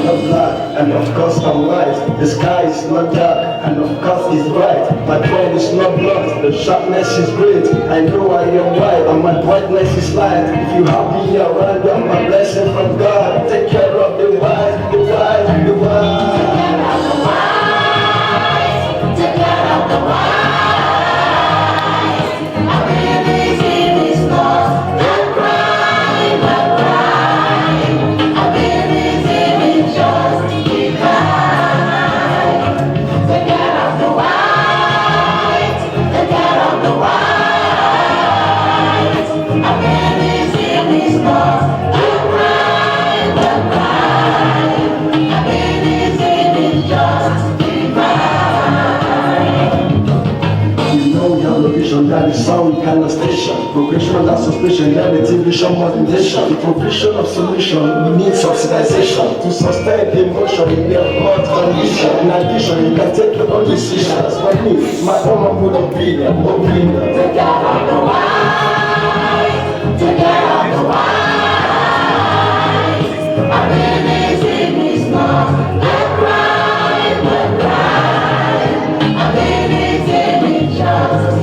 not black, and of course I'm white. The sky is not dark, and of course it's bright. My brain is not blunt, the sharpness is great. I know I am white, and my brightness is light. If you have me around, you're my blessing from God. Take care of the white, the white, the white. Take care of the white. That is sound kind of station. Progression, that suspicion, reality, vision, motivation. The provision of solution, we need subsidization to sustain the emotion in their hot condition. In addition, you can take your own decisions. For me, my own good opinion. Take care of the white. Take care of the white. Our amazing is not the crime, the crime. Our amazing is just.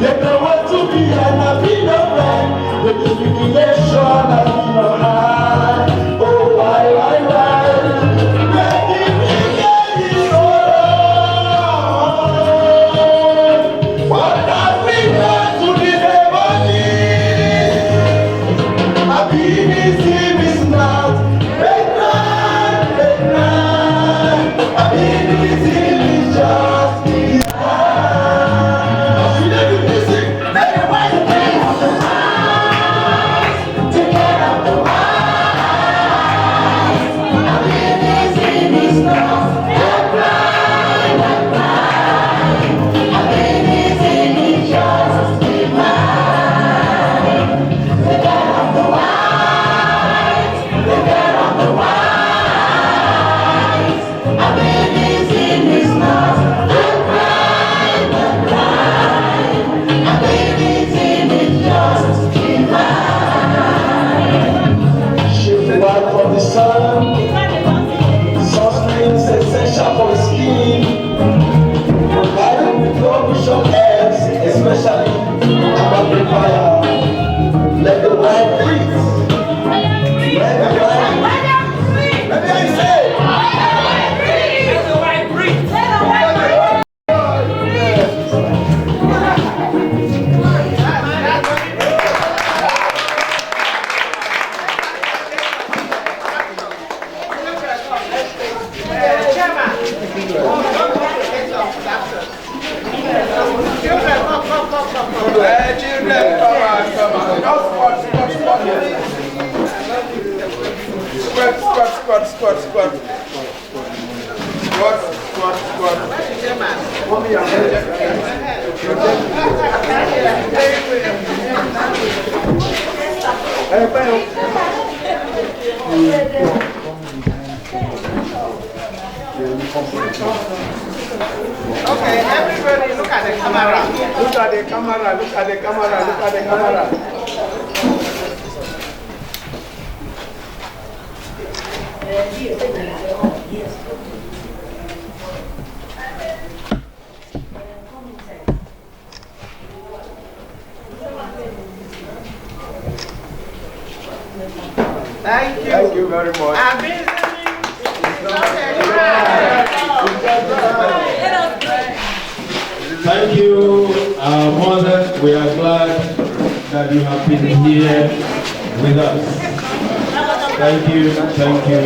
They don't want to be an Albino friend. The discrimination has been on high. Oh, why? Let it be on. What have we done to this body? Albinism is not a crime. Albinism is just. Especially about the fire. Let the white breathe. Let the white breathe. Let me say. Let the white breathe. Let the white breathe. Children, come on. Just squat. Squat. Okay, everybody look at the camera. Look at the camera. Thank you very much. Thank you, Mother. We are glad that you have been here with us. Thank you. Thank you.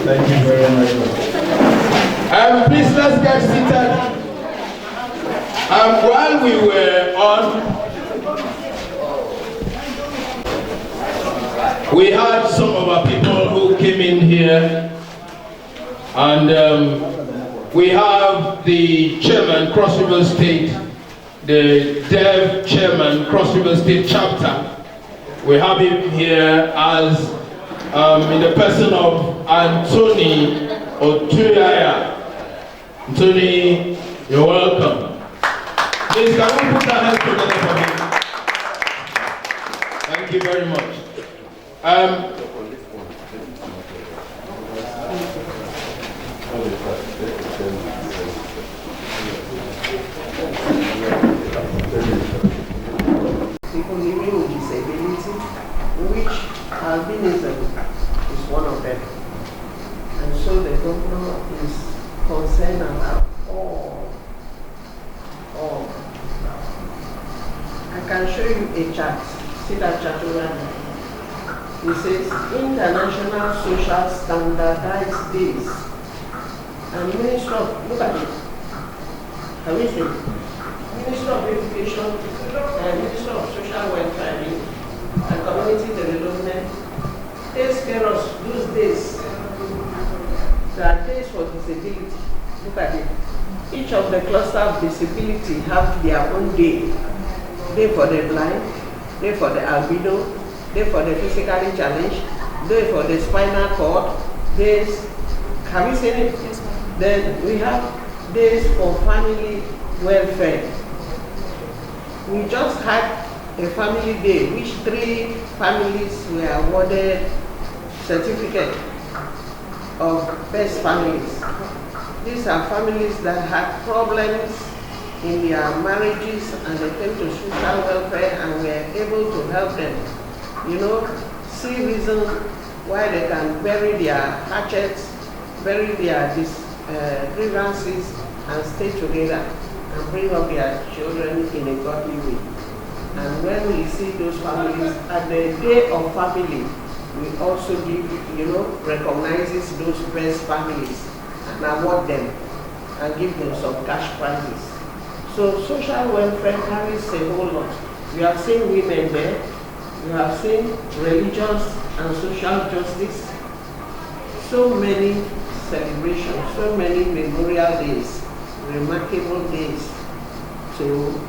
Thank you very much. Please let's get seated. While we were on, we had some of our people who came in here, and we have the chairman, Cross River State, the Dev chairman, Cross River State chapter. We have him here as in the person of Anthony Otuyaya. Anthony, you're welcome. Please, can we put our hands together for him? Thank you very much. People living with disability, which albinism is one of them. And so the governor is concerned about all. I can show you a chart. See that chart over there? It says International Social Standardized Days. And Minister of, look at it. Have you seen? Minister of Education, Minister of Social Welfare and Community Development takes care of those days. There are days for disability. Look at it. Each of the cluster of disability have their own day. Day for the blind, day for the albino, day for the physically challenged, day for the spinal cord, days. Have you seen it? Yes, ma'am. Then we have days for family welfare. We just had a family day, which 3 families were awarded certificate of best families. These are families that had problems in their marriages and they came to social welfare and we are able to help them, see reason why they can bury their hatchets, bury their grievances and stay together and bring up their children in a godly way. And when we see those families, at the day of family, we also give, recognizes those best families and award them and give them some cash prizes. So social welfare carries a whole lot. We have seen women there, we have seen religious and social justice, so many celebrations, so many memorial days, remarkable days to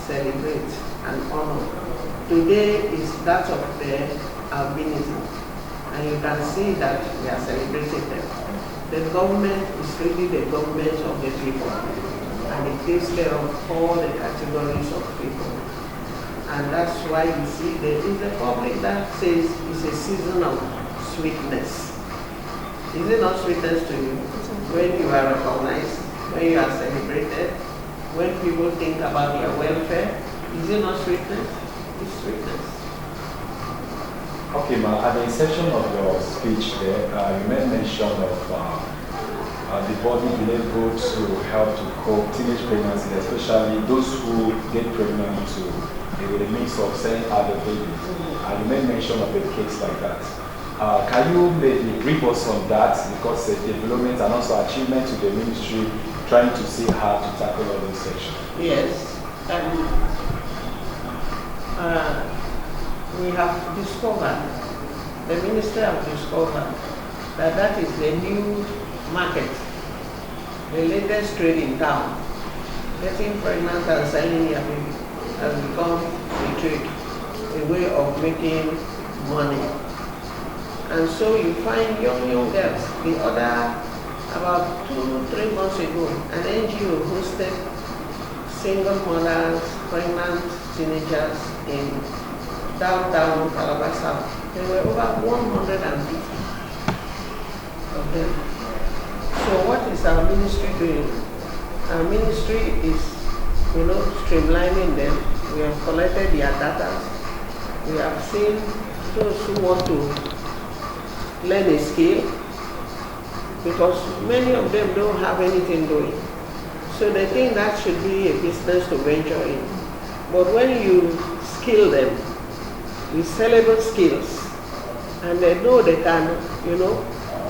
celebrate and honor. Today is that of the albinism, and you can see that we are celebrating them. The government is really the government of the people, and it takes care of all the categories of people. And that's why you see there is a public that says it's a season of sweetness. Is it not sweetness to you? When you are recognized, when you are celebrated, when people think about their welfare, is it not sweetness? It's sweetness. Okay, ma, at the inception of your speech there, you made mention of the body being able to help to cope teenage pregnancy, especially those who get pregnant with a mix of selling other babies. And you made mention of a case like that. Can you maybe brief us on that, because the development and also achievement to the ministry trying to see how to tackle all those sections? Yes. We have discovered, the minister have discovered that is the new market, the latest trade in town. Getting pregnant and selling your baby has become a trade, a way of making money. And so you find young girls. The other, about 2-3 months ago, an NGO hosted single mothers, pregnant teenagers in downtown Calabar South. There were over 150 of them. So what is our ministry doing? Our ministry is, streamlining them. We have collected their data. We have seen those who want to learn a skill, because many of them don't have anything doing. So they think that should be a business to venture in. But when you skill them with sellable skills, and they know they can,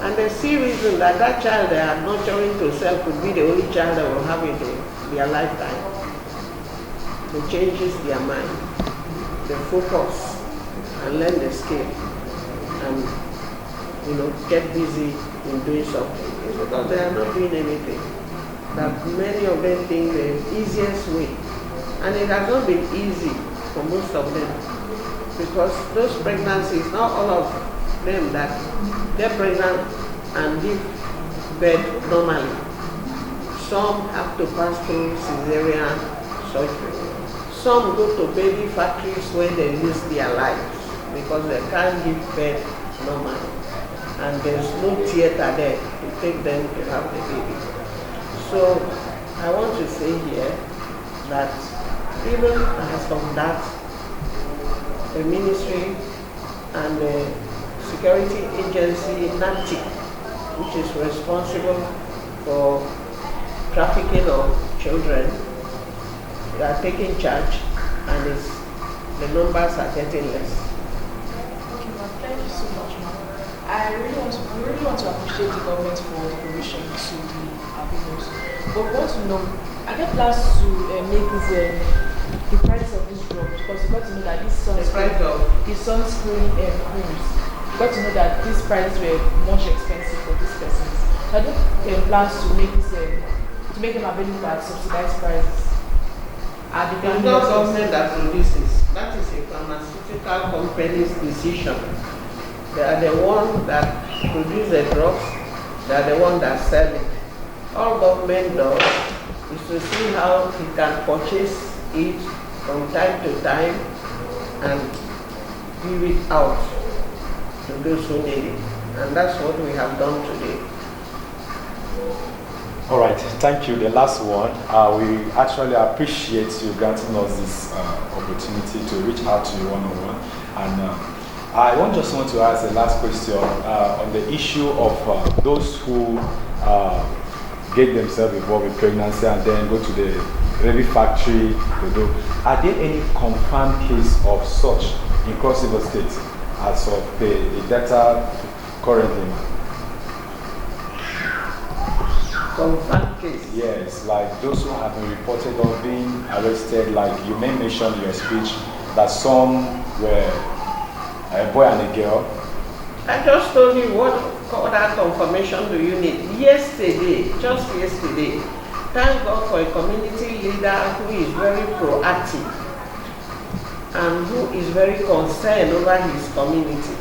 and they see reason that child they are nurturing to sell could be the only child they will have in their lifetime. It changes their mind, they focus and learn the skill and get busy in doing something. It's because they are not doing anything that many of them think the easiest way. And it has not been easy for most of them, because those pregnancies, not all of them that get pregnant and give birth normally. Some have to pass through cesarean, surgery. Some go to baby factories where they lose their lives because they can't give birth normally. And there's no theater there to take them to have the baby. So I want to say here that even as of that, the ministry and the security agency, NATIC, which is responsible for trafficking of children, they are taking charge, and the numbers are getting less. Okay, ma'am. Thank you so much, ma'am. I really want to appreciate the government for the provision to the Albinos. But we want to know, I get plans to make this the price of this drug, because you got to know that this sunscreen creams, you got to know that these prices were much expensive for these persons. So I don't plans to make this to make them available at subsidized prices. It's not government that produces. That is a pharmaceutical company's decision. They are the one that produce the drugs. They are the one that sell it. All government does is to see how it can purchase it from time to time and give it out to those who need it. And that's what we have done today. All right, thank you. The last one, we actually appreciate you granting us this opportunity to reach out to you one-on-one. And I just want to ask the last question on the issue of those who get themselves involved with pregnancy and then go to the baby factory to do. Are there any confirmed case of such in Cross River State as of the data currently? Confirmed case? Yes, like those who have been reported of being arrested, like you may mention in your speech that some were a boy and a girl. I just told you what other confirmation do you need? Yesterday, just yesterday, thank God for a community leader who is very proactive and who is very concerned over his community.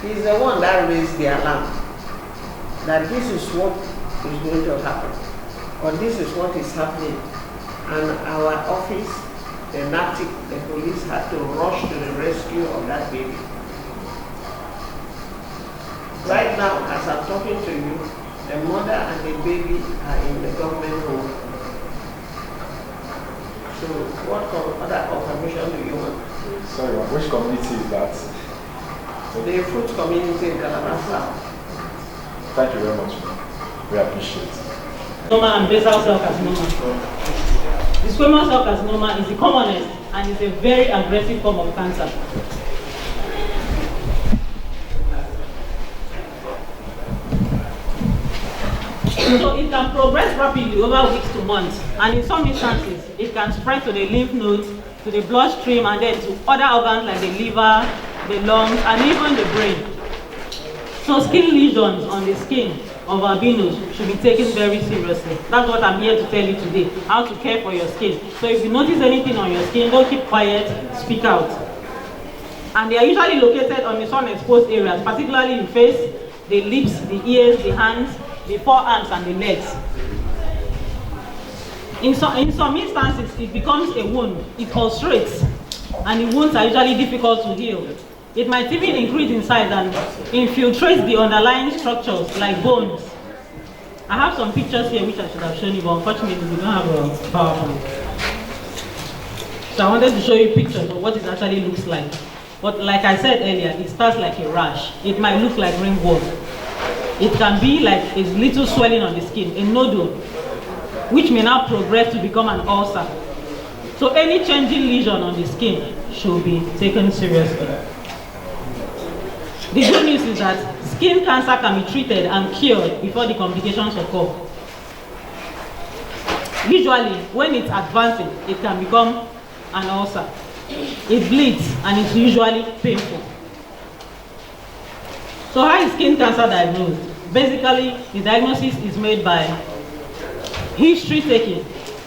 He's the one that raised the alarm that this is what is going to happen, or this is what is happening. And our office, the NATIC, the police had to rush to the rescue of that baby. Right now, as I'm talking to you, the mother and the baby are in the government home. So what other confirmation do you want? Sorry, which community is that? The food community in Calabar South. Thank you very much. We appreciate it. Squamous and basal cell carcinoma. The squamous cell carcinoma is the commonest and is a very aggressive form of cancer. So it can progress rapidly over weeks to months, and in some instances, it can spread to the lymph nodes, to the bloodstream, and then to other organs like the liver, the lungs, and even the brain. So skin lesions on the skin of albinos should be taken very seriously. That's what I'm here to tell you today, how to care for your skin. So if you notice anything on your skin, don't keep quiet, speak out. And they are usually located on the sun-exposed areas, particularly the face, the lips, the ears, the hands, the forearms, and the legs. In some instances, it becomes a wound. It ulcerates, and the wounds are usually difficult to heal. It might even increase in size and infiltrate the underlying structures like bones. I have some pictures here which I should have shown you, but unfortunately we don't have a PowerPoint. So I wanted to show you pictures of what it actually looks like. But like I said earlier, it starts like a rash. It might look like ringworm. It can be like a little swelling on the skin, a nodule, which may now progress to become an ulcer. So any changing lesion on the skin should be taken seriously. The good news is that skin cancer can be treated and cured before the complications occur. Usually, when it's advancing, it can become an ulcer. It bleeds and it's usually painful. So how is skin cancer diagnosed? Basically, the diagnosis is made by history taking.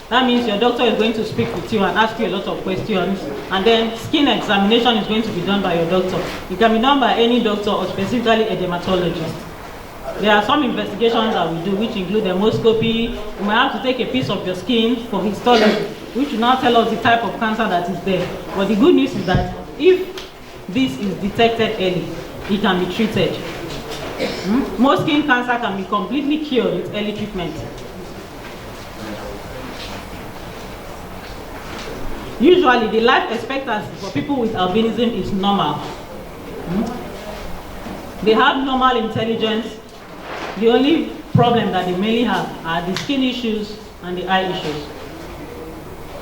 That means your doctor is going to speak with you and ask you a lot of questions, and then skin examination is going to be done by your doctor. It can be done by any doctor or specifically a dermatologist. There are some investigations that we do which include dermoscopy. You might have to take a piece of your skin for histology. which will now tell us the type of cancer that is there. But the good news is that if this is detected early, it can be treated. Most skin cancer can be completely cured with early treatment. Usually, the life expectancy for people with albinism is normal. They have normal intelligence. The only problem that they mainly have are the skin issues and the eye issues.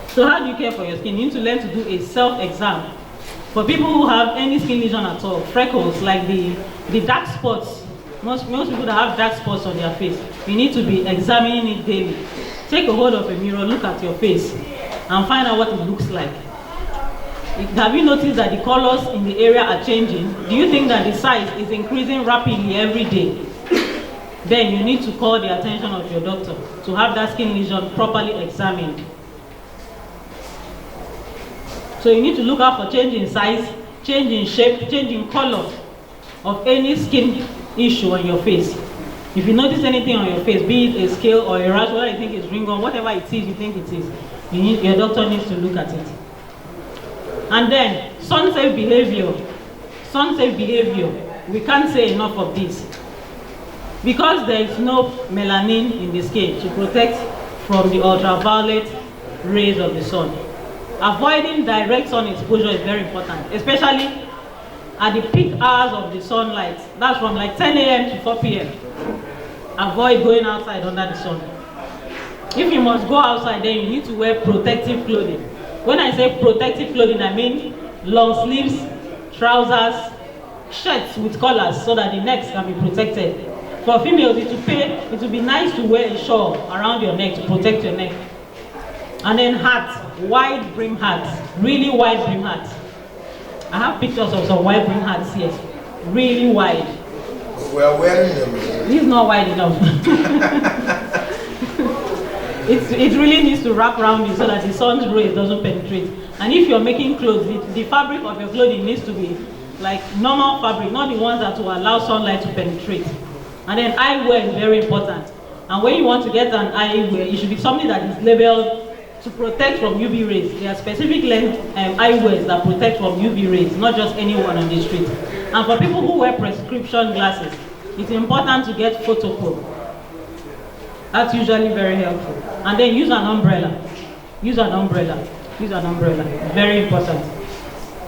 So how do you care for your skin? You need to learn to do a self-exam. For people who have any skin lesion at all, freckles, like the dark spots, most people that have dark spots on their face, you need to be examining it daily. Take a hold of a mirror, look at your face, and find out what it looks like. Have you noticed that the colors in the area are changing? Do you think that the size is increasing rapidly every day? Then you need to call the attention of your doctor to have that skin lesion properly examined. So you need to look out for change in size, change in shape, change in color of any skin issue on your face. If you notice anything on your face, be it a scale or a rash, whether you think it's ringworm, whatever it is you think it is, your doctor needs to look at it. And then, sun-safe behavior. Sun-safe behavior. We can't say enough of this. Because there is no melanin in the skin to protect from the ultraviolet rays of the sun. Avoiding direct sun exposure is very important, especially at the peak hours of the sunlight. That's from like 10 a.m. to 4 p.m. Avoid going outside under the sun. If you must go outside, then you need to wear protective clothing. When I say protective clothing, I mean long sleeves, trousers, shirts with collars so that the necks can be protected. For females, it would be nice to wear a shawl around your neck to protect your neck. And then hats, wide brim hats, really wide brim hats. I have pictures of some wide brim hats here, really wide. We are wearing them. This is not wide enough. It really needs to wrap around you so that the sun's rays doesn't penetrate. And if you're making clothes, the fabric of your clothing needs to be like normal fabric, not the ones that will allow sunlight to penetrate. And then eyewear is very important. And when you want to get an eyewear, it should be something that is labeled to protect from UV rays. There are specific eyewears that protect from UV rays, not just anyone on the street. And for people who wear prescription glasses, it's important to get photochrom. That's usually very helpful. And then use an umbrella. Use an umbrella. Use an umbrella. Very important.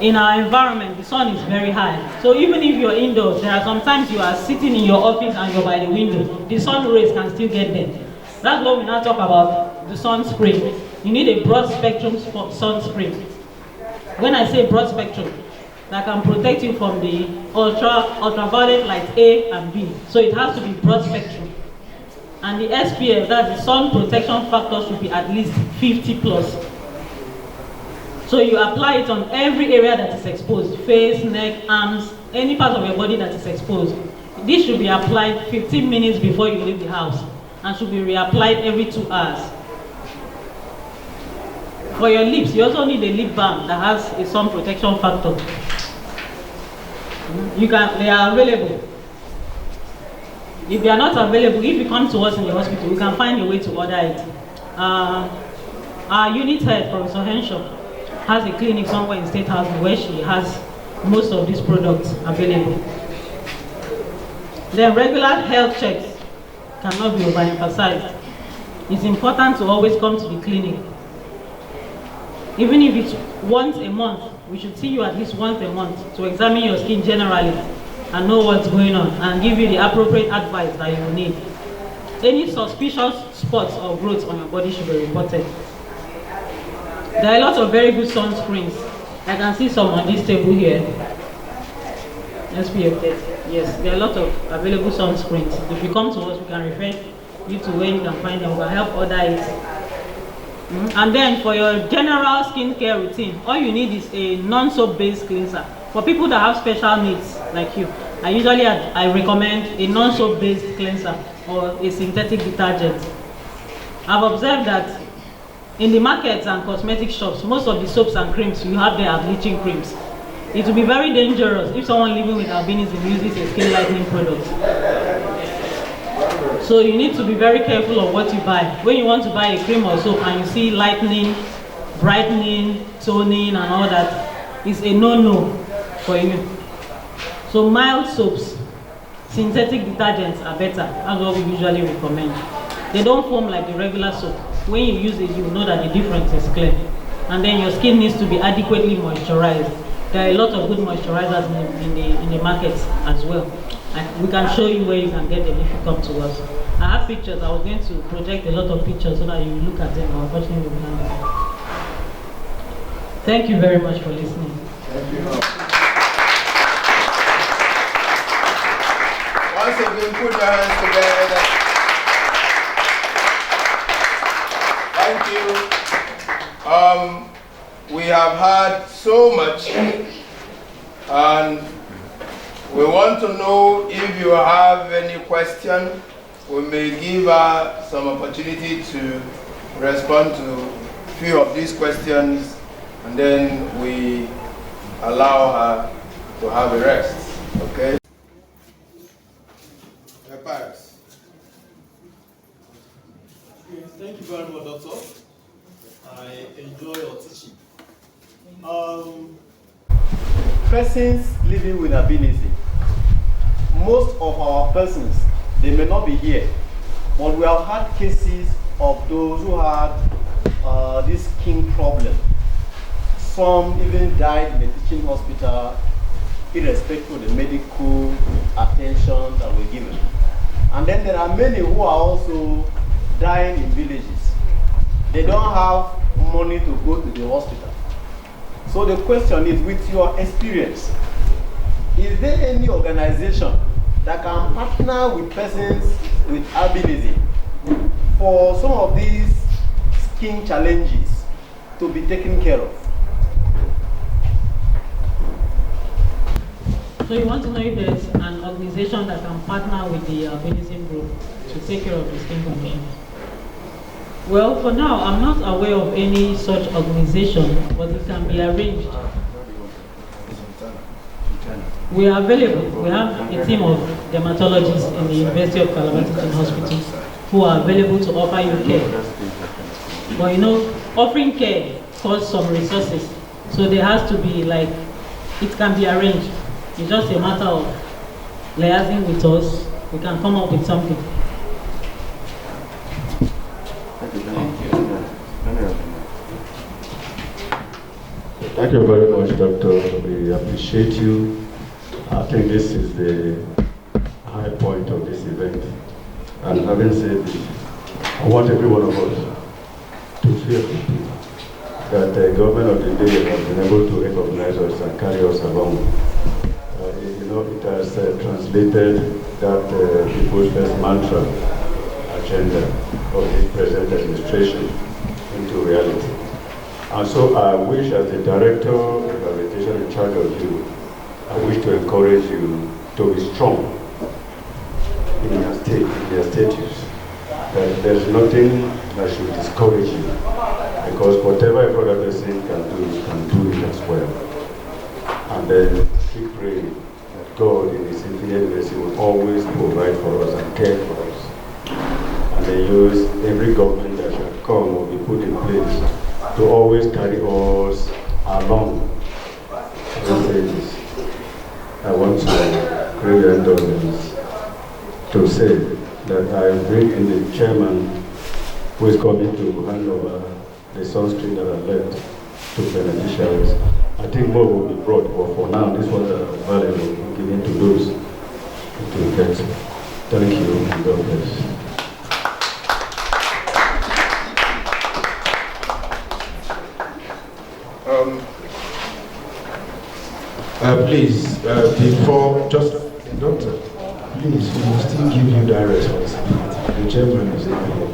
In our environment, the sun is very high. So even if you're indoors, there are sometimes you are sitting in your office and you're by the window. The sun rays can still get there. That's what we now talk about the sunscreen. You need a broad spectrum sunscreen. When I say broad spectrum, that can protect you from the ultraviolet light A and B. So it has to be broad spectrum. And the SPF, that's the sun protection factor, should be at least 50 plus. So you apply it on every area that is exposed, face, neck, arms, any part of your body that is exposed. This should be applied 15 minutes before you leave the house and should be reapplied every 2 hours. For your lips, you also need a lip balm that has a sun protection factor. They are available. If they are not available, if you come to us in the hospital, we can find a way to order it. Our unit head, Professor Henshaw, has a clinic somewhere in State House where she has most of these products available. Then regular health checks cannot be overemphasized. It's important to always come to the clinic. Even if it's once a month, we should see you at least once a month to examine your skin generally and know what's going on and give you the appropriate advice that you will need. Any suspicious spots or growths on your body should be reported. There are a lot of very good sunscreens. I can see some on this table here. SPF 30. Yes, there are a lot of available sunscreens. If you come to us, we can refer you to where you can find them. We'll help order it. And then for your general skincare routine, all you need is a non-soap based cleanser. For people that have special needs like you, I recommend a non-soap based cleanser or a synthetic detergent. I've observed that in the markets and cosmetic shops, most of the soaps and creams you have there are bleaching creams. It will be very dangerous if someone living with albinism uses a skin lightening product. So you need to be very careful of what you buy. When you want to buy a cream or soap and you see lightening brightening, toning, and all that is a no-no for you. So mild soaps, synthetic detergents are better. That's what we usually recommend. They don't foam like the regular soap. When you use it, you know that the difference is clear. And then your skin needs to be adequately moisturized. There are a lot of good moisturizers in the market as well. And we can show you where you can get them if you come to us. I have pictures. I was going to project a lot of pictures so that you look at them. Unfortunately, we can't. Thank you very much for listening. Thank you. Once again, put your hands together. Thank you. We have had so much, and we want to know if you have any question. We may give her some opportunity to respond to a few of these questions, and then we allow her to have a rest. Okay? Paris. Thank you very much, Doctor. I enjoy your teaching. Persons living with albinism. Most of our persons, they may not be here, but we have had cases of those who had this skin problem. Some even died in a teaching hospital, irrespective of the medical attention that we're given. And then there are many who are also dying in villages. They don't have money to go to the hospital. So the question is, with your experience, is there any organization that can partner with persons with albinism for some of these skin challenges to be taken care of? So you want to know if there's an organization that can partner with the albinism group to take care of the skin condition? Well, for now, I'm not aware of any such organization, but it can be arranged. We are available. We have a team of dermatologists in the University of Calabar Teaching Hospital who are available to offer you care. But you know, offering care costs some resources. So there has to be it can be arranged. It's just a matter of liaising with us. We can come up with something. Thank you very much, Doctor. We appreciate you. I think this is the high point of this event. And having said this, I want every one of us to feel that the government of the day has been able to recognize us and carry us along. It has translated that people's first mantra agenda of the present administration into reality. And so I wish, as the Director of Rehabilitation in charge of you, I wish to encourage you to be strong in your state, in your status. That there's nothing that should discourage you, because whatever a brother person can do, you can do it as well. And then keep praying that God in His infinite mercy will always provide for us and care for us. And they use every government that shall come will be put in place to always carry us along. I want to create an endurance to say that I bring in the chairman who is coming to hand over the sunscreen that are left to beneficiaries. I think more will be brought, but for now, this ones are valuable, given to those to get. Thank you, and God bless. Please, before, just, Doctor, please, we will still give you that responsibility. The chairman is not here,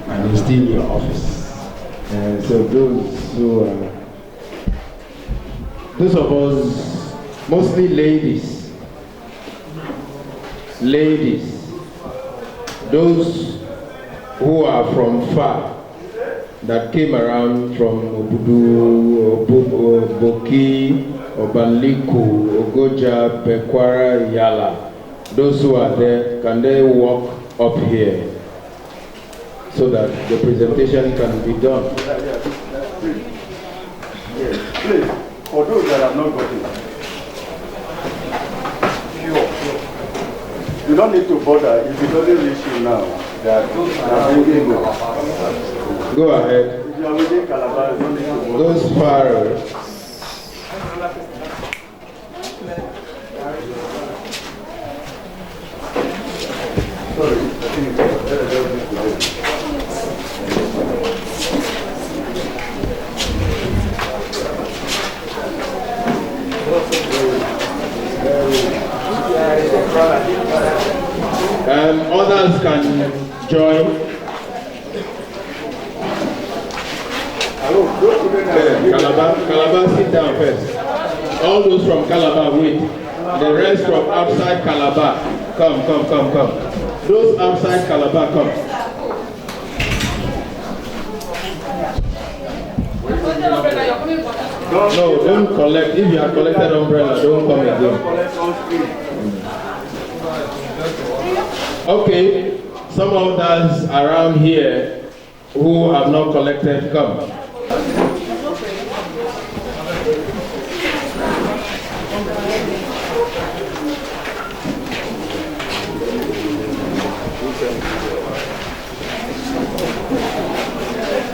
and he's still in your office. So those of us, mostly ladies, those who are from far, that came around from Obudu, Boki, Obanliku, Ogoja, Bekwara, Yala. Those who are there, can they walk up here so that the presentation can be done? Please, for those that have not gotten it, you don't need to bother. If it doesn't reach you now, they are bringing you. Go ahead. If you are within Calabar, you don't need to bother. Those far. Sorry, I think it's Others can join. Calabar, sit down first. All those from Calabar, wait. The rest from outside Calabar, come. Those outside Calabar, come. No, don't collect. If you have collected umbrella, don't come again. Okay, some of us around here who have not collected, come.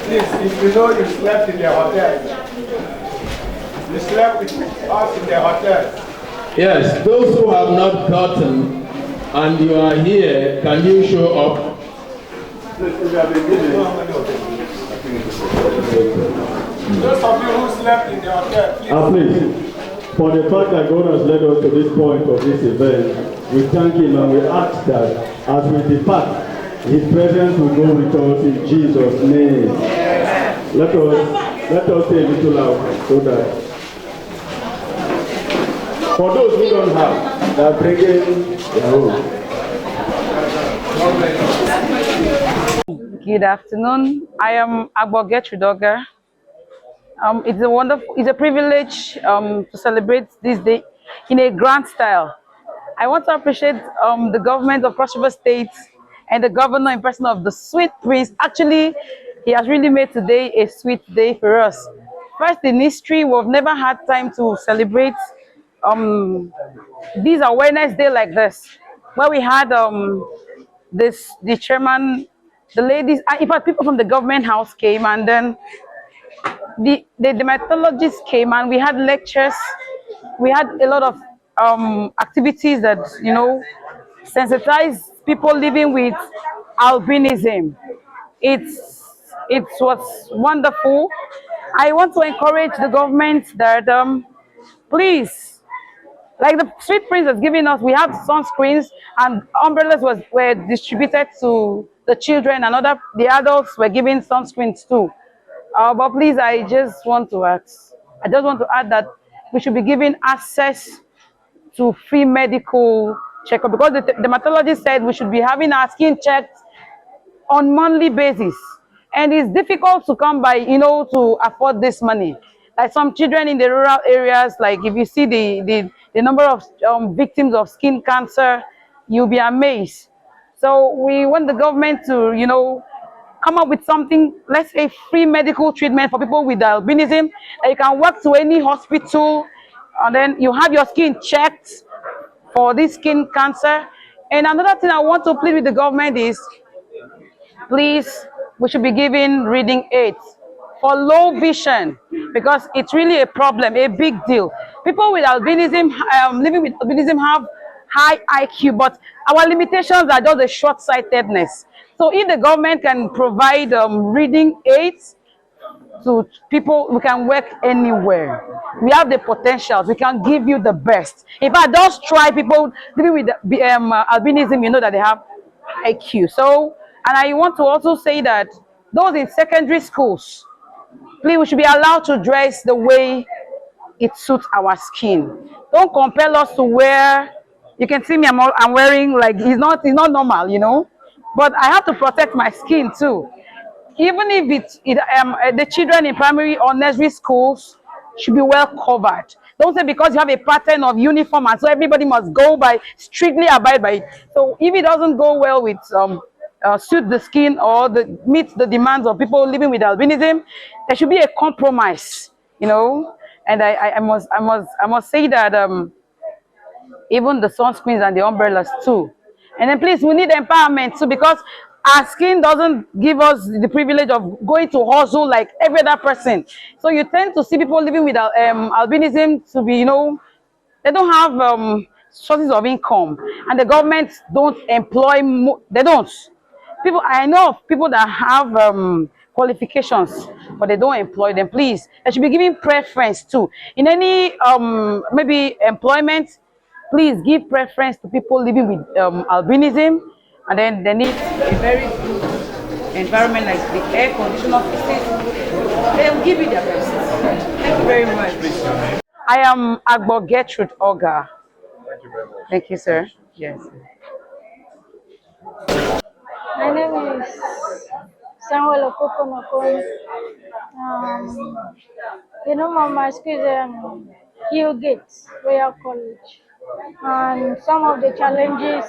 Please, if you know you slept in the hotel, you slept with us in the hotel. Yes, those who have not gotten and you are here, can you show up? Those of you who slept in the hotel, please. please, for the fact that God has led us to this point of this event, we thank Him and we ask that as we depart, His presence will go with us in Jesus' name. Let us say a little loud so that for those who don't have, they are bringing their own. Good afternoon. I am Agboge Chudoga. It's a privilege to celebrate this day in a grand style. I want to appreciate the government of Cross River State and the governor in person of the Sweet Prince. Actually, he has really made today a sweet day for us. First in history, we've never had time to celebrate this awareness day like this, where we had the chairman, the ladies, in fact, people from the government house came, and then the dermatologists came, and we had lectures. We had a lot of activities that, sensitize people living with albinism. It was wonderful. I want to encourage the government that please, like the Street Prince has given us, we have sunscreens and umbrellas were distributed to the children, and the adults were given sunscreens too. But please, I just want to add that we should be given access to free medical checkup, because the dermatologist said we should be having our skin checked on monthly basis, and it's difficult to come by, to afford this money. Like some children in the rural areas, like if you see the number of victims of skin cancer, you'll be amazed. So we want the government to, come up with something, let's say free medical treatment for people with albinism, that you can walk to any hospital and then you have your skin checked for this skin cancer. And another thing I want to plead with the government is, please, we should be giving reading aids for low vision, because it's really a problem, a big deal. People with albinism, living with albinism, have high IQ, but our limitations are just a short-sightedness. So if the government can provide reading aids to people, we can work anywhere. We have the potentials. We can give you the best. In fact, just try people living with albinism, you know that they have IQ. So, and I want to also say that those in secondary schools, please, we should be allowed to dress the way it suits our skin. Don't compel us to wear. You can see me, I'm wearing, like, it's not normal, but I have to protect my skin too. Even if the children in primary or nursery schools should be well covered. Don't say because you have a pattern of uniform and so everybody must strictly abide by it. So if it doesn't go well with suit the skin or meet the demands of people living with albinism, there should be a compromise. And I must say that even the sunscreens and the umbrellas too. And then please, we need empowerment too, because our skin doesn't give us the privilege of going to hustle like every other person. So you tend to see people living with albinism to be, they don't have sources of income, and the government don't employ. They don't. People, I know of people that have qualifications, but they don't employ them. Please, they should be giving preference too in any maybe employment. Please give preference to people living with albinism, and then they need a very good environment like the air conditioned offices. They will give you their best. Thank you very much. I am Agbo Gertrude Oga. Thank you very much. Thank you, sir. Yes. My name is Samuel Okokonokon. The name of my school is Hill Gates Royal College. And some of the challenges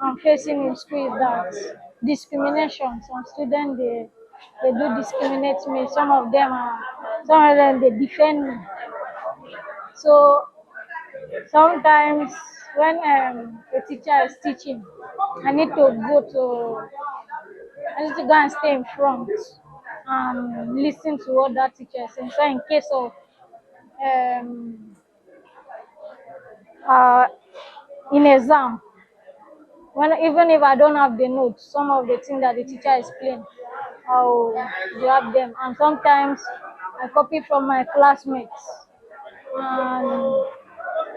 I'm facing in school is that discrimination. Some students they do discriminate me. Some of them they defend me. So sometimes when a teacher is teaching, I need to go to I need to go and stay in front and listen to what that teacher is saying. So in case of um, uh, in exam, when even if I don't have the notes, some of the things that the teacher explained, I'll grab them. And sometimes I copy from my classmates. And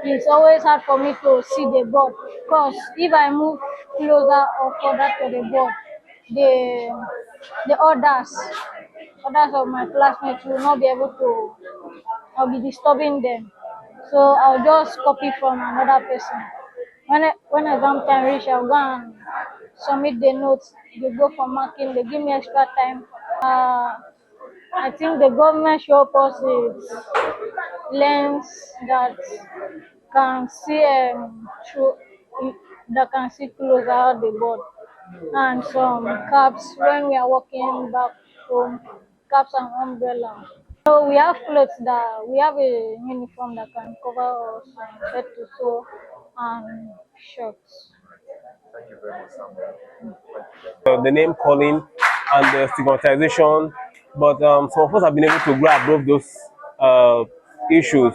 it's always hard for me to see the board because if I move closer or further to the board, the the others of my classmates will not be able to. I'll be disturbing them, so I'll just copy from another person. When exam time reach, I'll go and submit the notes. They go for marking. They give me extra time. I think the government should help us with lens that can see through that can see closer the board, and some caps when we are walking back home, caps and umbrella. So we have clothes that we have a uniform that can cover us from head to toe and shorts. Thank you very much, Samuel. The name calling and the stigmatization, but some of us have been able to grow above those uh, issues.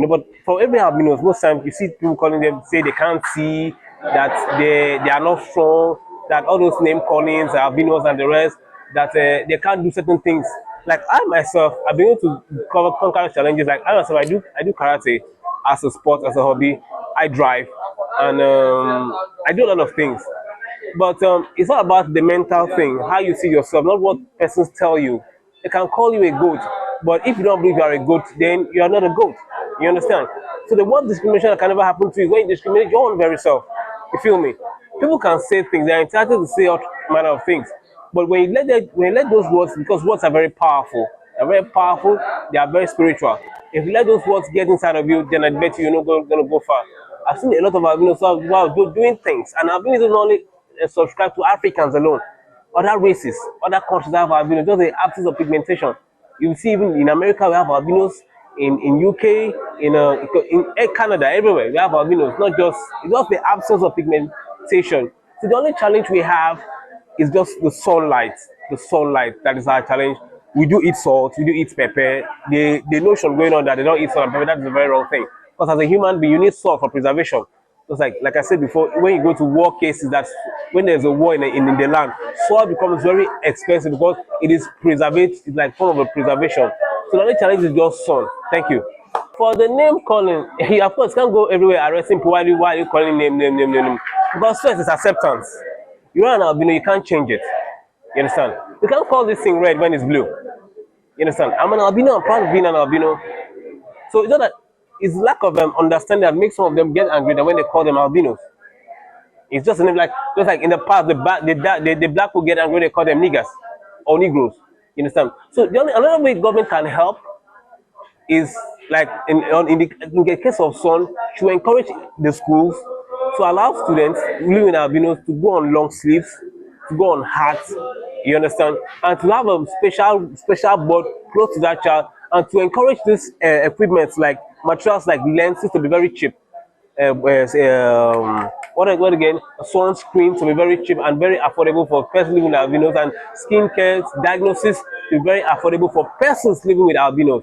But for every albinos, most times you see people calling them say they can't see, that they are not strong, that all those name callings, albinos and the rest, that they can't do certain things. Like I myself, I've been able to conquer challenges. Like I myself, I do karate as a sport, as a hobby. I drive, and I do a lot of things. But it's not about the mental thing, how you see yourself, not what persons tell you. They can call you a goat, but if you don't believe you are a goat, then you are not a goat. You understand? So the one discrimination that can never happen to you is when you discriminate your own very self. You feel me? People can say things, they are entitled to say all manner of things. But when you let those words, because words are very powerful, they are very spiritual. If you let those words get inside of you, then I bet you're not going to go far. I've seen a lot of albinos who are doing things, and albinos don't only subscribe to Africans alone. Other races, other countries have albinos, just the absence of pigmentation. You see, even in America, we have albinos. In UK, in Canada, everywhere we have albinos. It's just the absence of pigmentation. So the only challenge we have is just the sunlight. The sunlight, that is our challenge. We do eat salt, we do eat pepper. The notion going on that they don't eat salt and pepper, that is a very wrong thing. Because as a human being, you need salt for preservation. Just like I said before, when you go to war cases, that's when there's a war in the land, salt becomes very expensive because it is preservation, it's like form of a preservation. So the only challenge is just sun. Thank you. For the name calling, you of course can't go everywhere arresting people while you calling name. Because first is acceptance. You are an albino, you can't change it. You understand? You can't call this thing red when it's blue. You understand? I'm an albino, I'm proud of being an albino. So it's not that it's lack of understanding that makes some of them get angry that when they call them albinos. It's just a name just like in the past, the black people get angry when they call them niggers or negroes. You understand? So another way government can help is like in the case of Son, to encourage the schools to allow students living in albinos to go on long sleeves, to go on hats, you understand, and to have a special board close to that child and to encourage this equipment like materials like lenses to be very cheap. What again? Sunscreen to be very cheap and very affordable for persons living with albinos, and skincare diagnosis to be very affordable for persons living with albinos.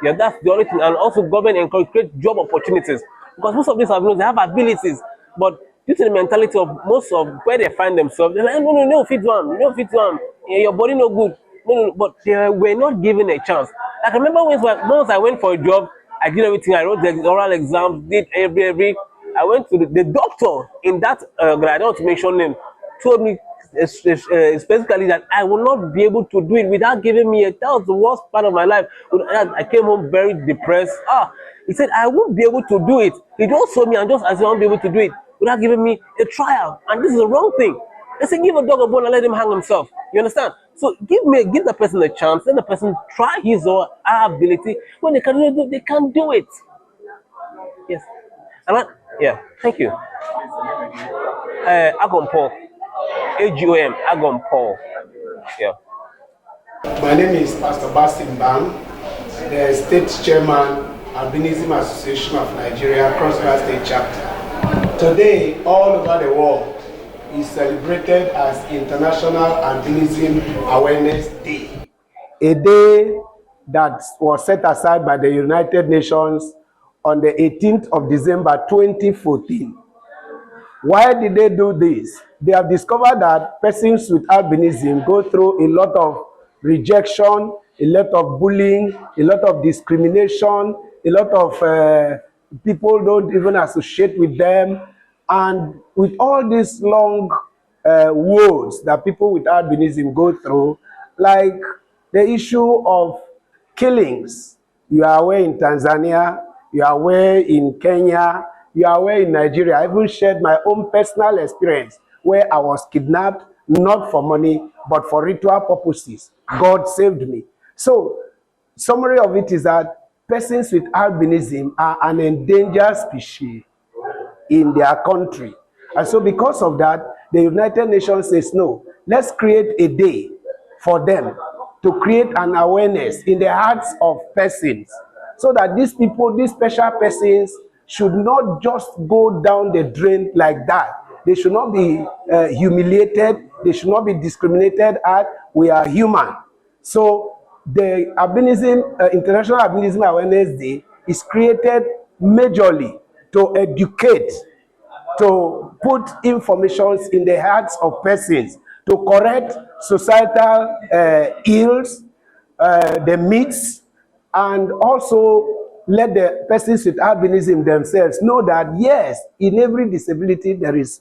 Yeah, that's the only thing. And also, government encourage create job opportunities because most of these albinos they have abilities, but due to the mentality of most of where they find themselves, they're like, no, no, no, fit one, no, fit one. Yeah, your body no good. No, no, but they were not given a chance. Like, I remember once I went for a job, I did everything. I wrote the oral exams, did every. I went to the doctor in that I don't want to mention name, told me specifically that I will not be able to do it without giving me that was the worst part of my life. I came home very depressed. He said I won't be able to do it. He just saw me and just as I won't be able to do it without giving me a trial. And this is the wrong thing. They say give a dog a bone and let him hang himself. You understand? So give the person a chance, let the person try his or her ability. When they can do it, they can do it. Yes. Yeah, thank you. Agom Paul. AGOM, Agom Paul. Yeah. My name is Pastor Basim Bang, the State Chairman, Albinism Association of Nigeria, Cross River State Chapter. Today, all over the world, is celebrated as International Albinism Awareness Day, a day that was set aside by the United Nations on the 18th of December 2014. Why did they do this? They have discovered that persons with albinism go through a lot of rejection, a lot of bullying, a lot of discrimination, a lot of people don't even associate with them. And with all these long woes that people with albinism go through, like the issue of killings. You are aware in Tanzania, you are aware in Kenya, you are aware in Nigeria. I even shared my own personal experience where I was kidnapped, not for money, but for ritual purposes. God saved me. So, summary of it is that persons with albinism are an endangered species in their country. And so because of that, the United Nations says, no, let's create a day for them to create an awareness in the hearts of persons so that these people, these special persons, should not just go down the drain like that. They should not be humiliated. They should not be discriminated at. We are human. So the International Albinism Awareness Day is created majorly to educate, to put information in the hearts of persons, to correct societal ills, the myths, and also let the persons with albinism themselves know that yes, in every disability there is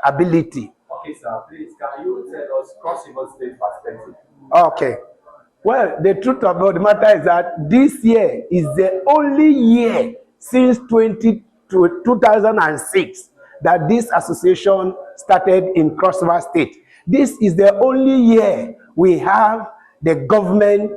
ability. Okay, sir, please, can you tell us Cross River State perspective? Okay. Well, the truth about the matter is that this year is the only year since 2006 that this association started in Cross River State. This is the only year we have the government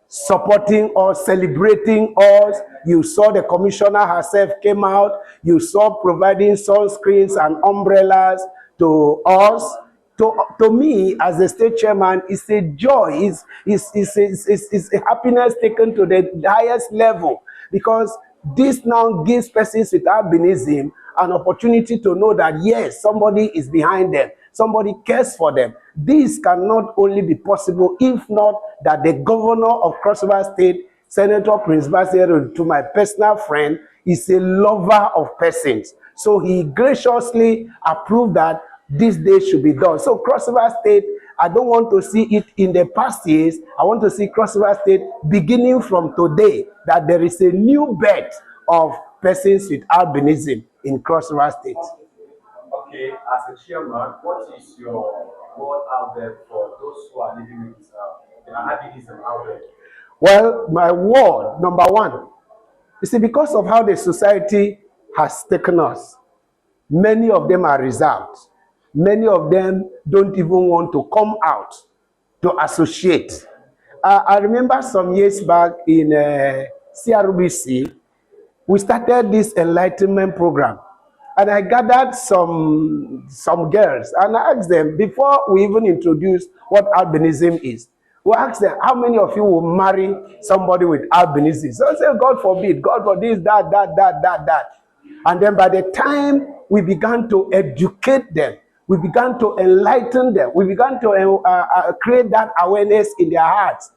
supporting us, celebrating us. You saw the commissioner herself came out. You saw providing sunscreens and umbrellas to us. To me, as the state chairman, it's a joy, it's a happiness taken to the highest level, because this now gives persons with albinism an opportunity to know that yes, somebody is behind them, somebody cares for them. This cannot only be possible if not that the governor of Cross River State, Senator Prince Bassey, to my personal friend, is a lover of persons. So he graciously approved that this day should be done. So Cross River State, I don't want to see it in the past years. I want to see Cross River State beginning from today, that there is a new birth of persons with albinism in Cross River State. Okay, as a chairman, what is your word out there for those who are living with albinism out there? Well, my word, number one, you see, because of how the society has taken us, many of them are reserved. Many of them don't even want to come out to associate. I remember some years back in CRBC, we started this enlightenment program. And I gathered some girls and I asked them, before we even introduce what albinism is, We ask them, how many of you will marry somebody with albinism? So say, God forbid, God for this, that. And then by the time we began to educate them, we began to enlighten them, we began to create that awareness in their hearts.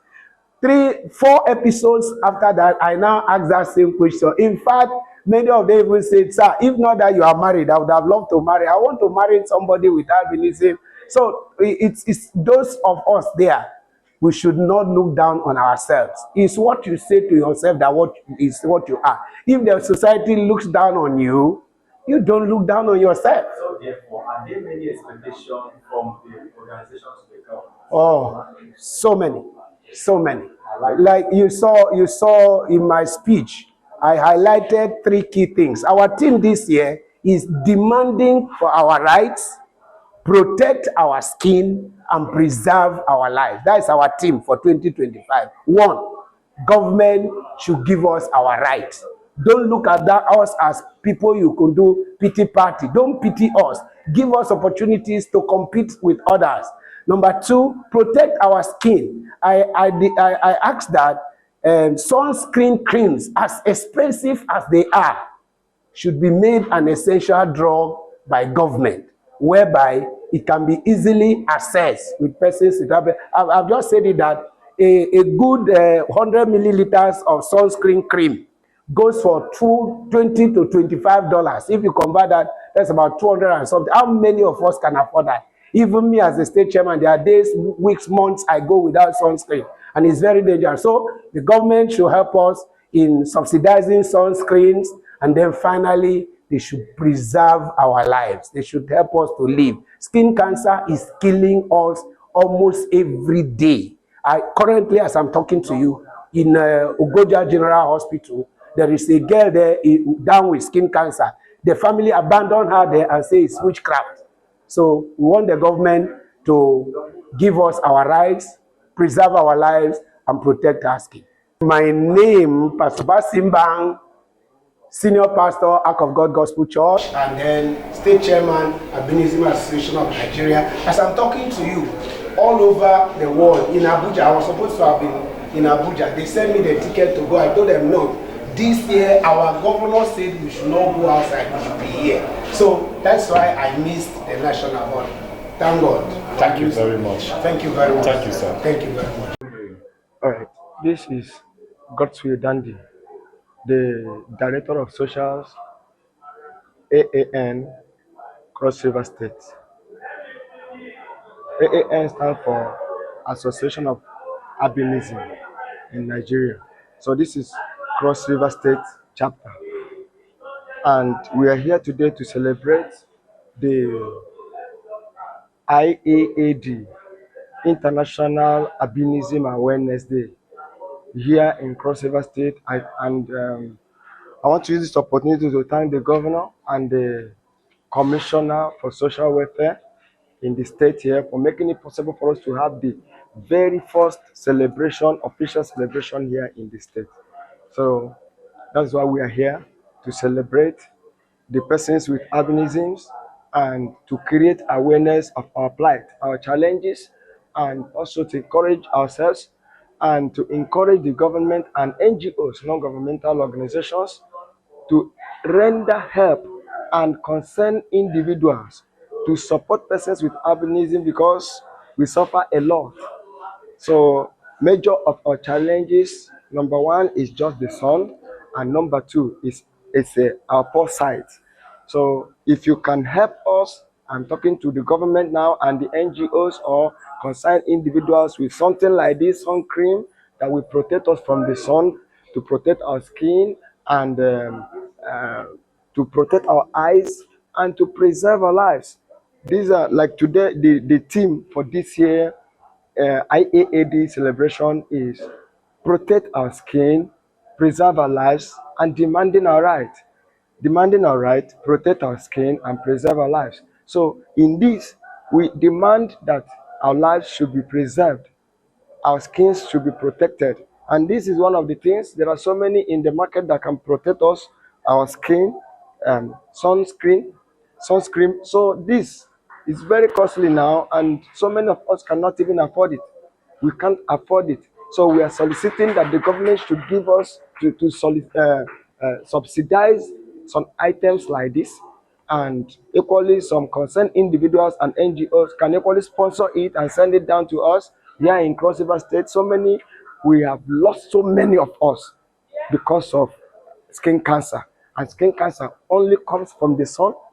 4 episodes after that, I now ask that same question. In fact, many of them even said, sir, if not that you are married, I would have loved to marry. I want to marry somebody with albinism. So it's those of us there. We should not look down on ourselves. It's what you say to yourself that what is what you are. If the society looks down on you, you don't look down on yourself. So therefore, are there many expectations from the organizations to become? Oh, so many, so many. Like you saw in my speech, I highlighted 3 key things. Our team this year is demanding for our rights, protect our skin, and preserve our lives. That is our team for 2025. 1, government should give us our rights. Don't look at us as people you could do pity party. Don't pity us. Give us opportunities to compete with others. Number 2, protect our skin. I asked that sunscreen creams, as expensive as they are, should be made an essential drug by government, whereby it can be easily accessed with persons with I've just said it that a good 100 milliliters of sunscreen cream goes for $20 to $25. If you convert that, that's about 200 and something. How many of us can afford that? Even me as a state chairman, there are days, weeks, months I go without sunscreen, and it's very dangerous. So the government should help us in subsidizing sunscreens, and then finally, they should preserve our lives. They should help us to live. Skin cancer is killing us almost every day. Currently, as I'm talking to you, in Ugoja General Hospital, there is a girl there down with skin cancer. The family abandoned her there and say it's witchcraft. So we want the government to give us our rights, preserve our lives, and protect our skin. My name, Pastor Basimbang, Senior Pastor, Ark of God Gospel Church, and then State Chairman, Albinism Association of Nigeria. As I'm talking to you, all over the world, in Abuja, I was supposed to have been in Abuja. They sent me the ticket to go. I told them no. This year, our governor said we should not go outside, we should be here. So that's why I missed the national body. Thank God. Thank you very much. Thank you very much. Thank you, sir. Thank you very much. All right. This is Godswill Dandy, the Director of Socials, AAN, Cross River State. AAN stands for Association of Albinism in Nigeria. So this is Cross River State chapter. And we are here today to celebrate the IAAD, International Albinism Awareness Day, here in Cross River State. I want to use this opportunity to thank the governor and the commissioner for social welfare in the state here for making it possible for us to have the very first celebration, official celebration here in the state. So that's why we are here, to celebrate the persons with albinisms and to create awareness of our plight, our challenges, and also to encourage ourselves and to encourage the government and NGOs, non-governmental organizations, to render help and concern individuals to support persons with albinism, because we suffer a lot. So major of our challenges, number 1 is just the sun, and number 2 is our poor sight. So if you can help us, I'm talking to the government now and the NGOs or concerned individuals with something like this sun cream that will protect us from the sun, to protect our skin, and to protect our eyes, and to preserve our lives. These are like today, the theme for this year IAAD celebration is protect our skin, preserve our lives, and demanding our right. Demanding our right, protect our skin, and preserve our lives. So in this, we demand that our lives should be preserved, our skins should be protected. And this is one of the things. There are so many in the market that can protect us, our skin, sunscreen. So this is very costly now, and so many of us cannot even afford it. We can't afford it. So we are soliciting that the government should give us subsidize some items like this, and equally some concerned individuals and NGOs can equally sponsor it and send it down to us here in Cross River State. We have lost so many of us because of skin cancer, and skin cancer only comes from the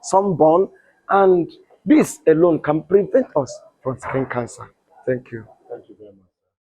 sunburn, and this alone can prevent us from skin cancer. Thank you.